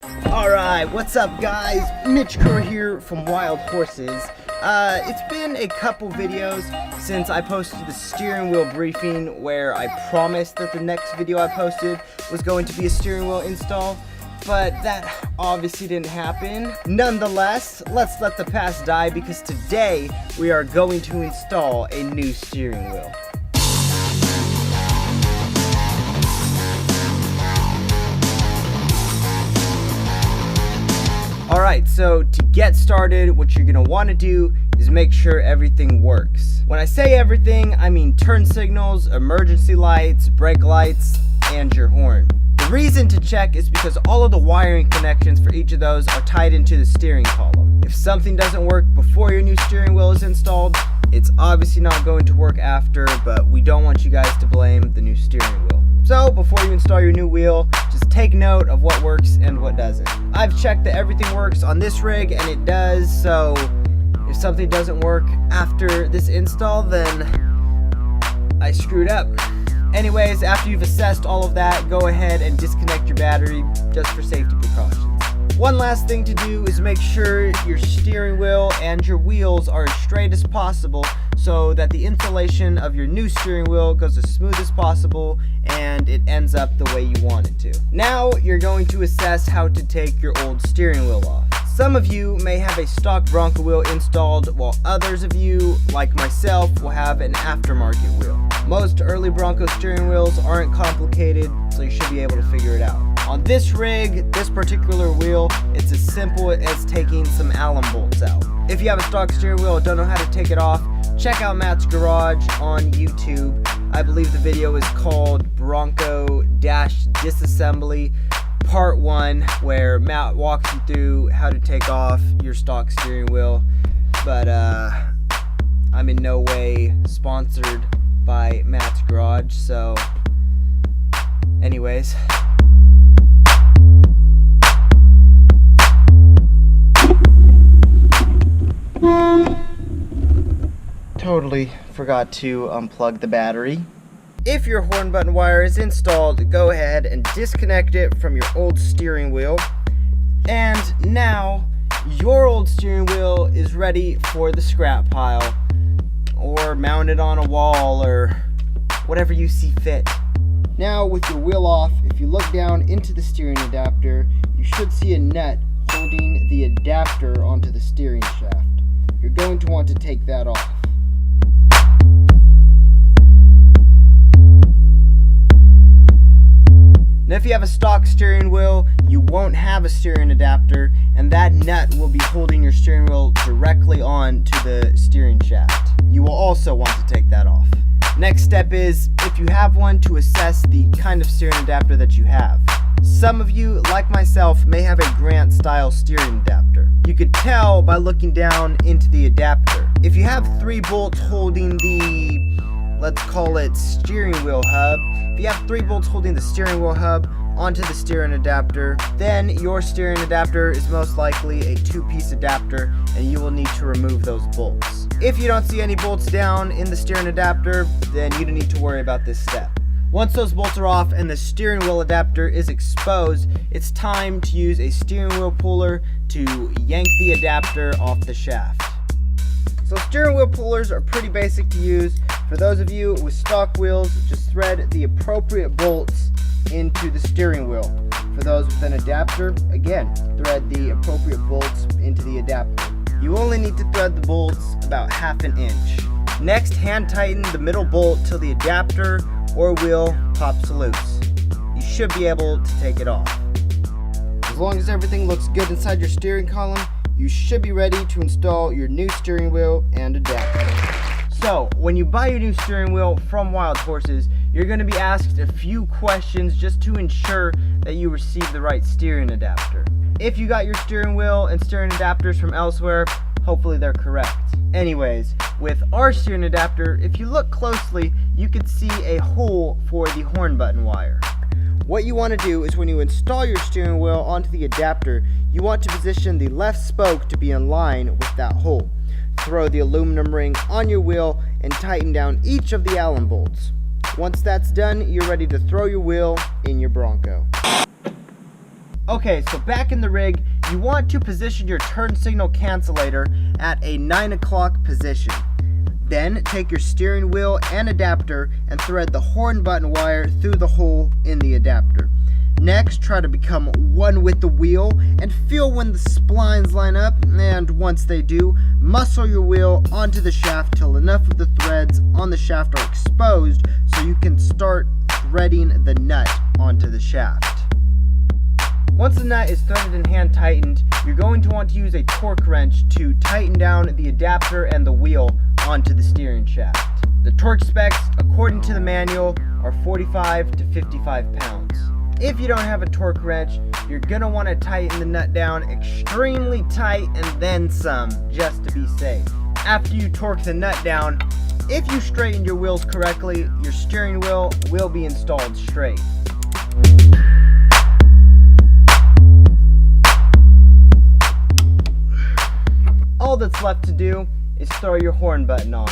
Alright, what's up guys? Mitch Kerr here from Wild Horses. It's been a couple videos since I posted the steering wheel briefing where I promised that the next video I posted was going to be a steering wheel install, but that obviously didn't happen. Nonetheless, let's let the past die because today we are going to install a new steering wheel. Alright, so to get started, what you're going to want to do is make sure everything works. When I say everything, I mean turn signals, emergency lights, brake lights, and your horn. The reason to check is because all of the wiring connections for each of those are tied into the steering column. If something doesn't work before your new steering wheel is installed, it's obviously not going to work after, but we don't want you guys to blame the new steering wheel. So before you install your new wheel, just take note of what works and what doesn't. I've checked that everything works on this rig and it does, so if something doesn't work after this install, then I screwed up. Anyways, after you've assessed all of that, go ahead and disconnect your battery just for safety precautions. One last thing to do is make sure your steering wheel and your wheels are as straight as possible so that the installation of your new steering wheel goes as smooth as possible and it ends up the way you want it to. Now you're going to assess how to take your old steering wheel off. Some of you may have a stock Bronco wheel installed, while others of you, like myself, will have an aftermarket wheel. Most early Bronco steering wheels aren't complicated, so you should be able to figure it out. On this rig, this particular wheel, it's as simple as taking some Allen bolts out. If you have a stock steering wheel and don't know how to take it off, check out Matt's Garage on YouTube. I believe the video is called Bronco Disassembly Part 1, where Matt walks you through how to take off your stock steering wheel. But I'm in no way sponsored by Matt's Garage, so anyways. Totally forgot to unplug the battery. If your horn button wire is installed, go ahead and disconnect it from your old steering wheel. And now your old steering wheel is ready for the scrap pile, or mounted on a wall, or whatever you see fit. Now with your wheel off, if you look down into the steering adapter, you should see a nut holding the adapter onto the steering shaft. You're going to want to take that off. Now if you have a stock steering wheel, you won't have a steering adapter, and that nut will be holding your steering wheel directly on to the steering shaft. You will also want to take that off. Next step is, if you have one, to assess the kind of steering adapter that you have. Some of you, like myself, may have a Grant style steering adapter. You could tell by looking down into the adapter. If you have 3 bolts holding the, let's call it, steering wheel hub, if you have 3 bolts holding the steering wheel hub onto the steering adapter, then your steering adapter is most likely a 2-piece adapter and you will need to remove those bolts. If you don't see any bolts down in the steering adapter, then you don't need to worry about this step. Once those bolts are off and the steering wheel adapter is exposed, it's time to use a steering wheel puller to yank the adapter off the shaft. So steering wheel pullers are pretty basic to use. For those of you with stock wheels, just thread the appropriate bolts into the steering wheel. For those with an adapter, again, thread the appropriate bolts into the adapter. You only need to thread the bolts about 1/2 inch. Next, hand tighten the middle bolt till the adapter or wheel pops loose. You should be able to take it off. As long as everything looks good inside your steering column, you should be ready to install your new steering wheel and adapter. So, when you buy your new steering wheel from Wild Horses, you're going to be asked a few questions just to ensure that you receive the right steering adapter. If you got your steering wheel and steering adapters from elsewhere, hopefully they're correct. Anyways, with our steering adapter, if you look closely, you can see a hole for the horn button wire. What you want to do is when you install your steering wheel onto the adapter, you want to position the left spoke to be in line with that hole. Throw the aluminum ring on your wheel and tighten down each of the Allen bolts. Once that's done, you're ready to throw your wheel in your Bronco. Okay, so back in the rig, you want to position your turn signal cancellator at a 9 o'clock position. Then take your steering wheel and adapter and thread the horn button wire through the hole in the adapter. Next, try to become one with the wheel and feel when the splines line up, and once they do, muscle your wheel onto the shaft till enough of the threads on the shaft are exposed so you can start threading the nut onto the shaft. Once the nut is threaded and hand tightened, you're going to want to use a torque wrench to tighten down the adapter and the wheel onto the steering shaft. The torque specs, according to the manual, are 45 to 55 pounds. If you don't have a torque wrench, you're going to want to tighten the nut down extremely tight and then some, just to be safe. After you torque the nut down, if you straighten your wheels correctly, your steering wheel will be installed straight. All that's left to do is throw your horn button on.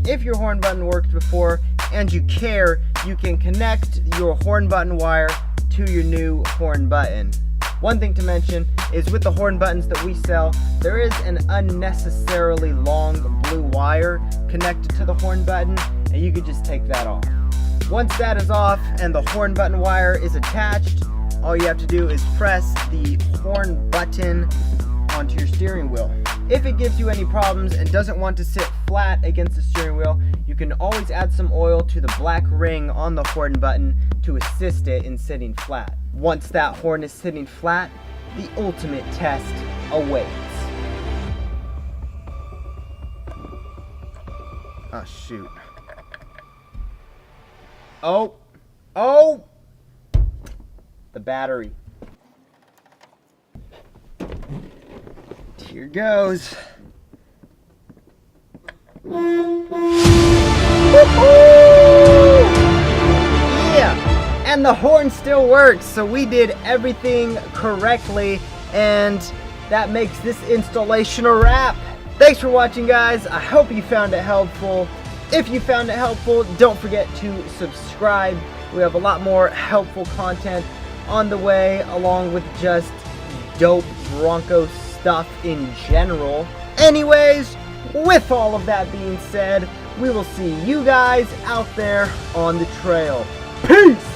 If your horn button worked before and you care, you can connect your horn button wire to your new horn button. One thing to mention is with the horn buttons that we sell, there is an unnecessarily long blue wire connected to the horn button, and you could just take that off. Once that is off and the horn button wire is attached, all you have to do is press the horn button onto your steering wheel. If it gives you any problems and doesn't want to sit flat against the steering wheel, you can always add some oil to the black ring on the horn button to assist it in sitting flat. Once that horn is sitting flat, the ultimate test awaits. Oh shoot. Oh! The battery. Here goes. Yeah! And the horn still works, so we did everything correctly, and that makes this installation a wrap. Thanks for watching, guys. I hope you found it helpful. If you found it helpful, don't forget to subscribe. We have a lot more helpful content on the way, along with just dope Bronco stuff in general. Anyways, with all of that being said, we will see you guys out there on the trail. Peace!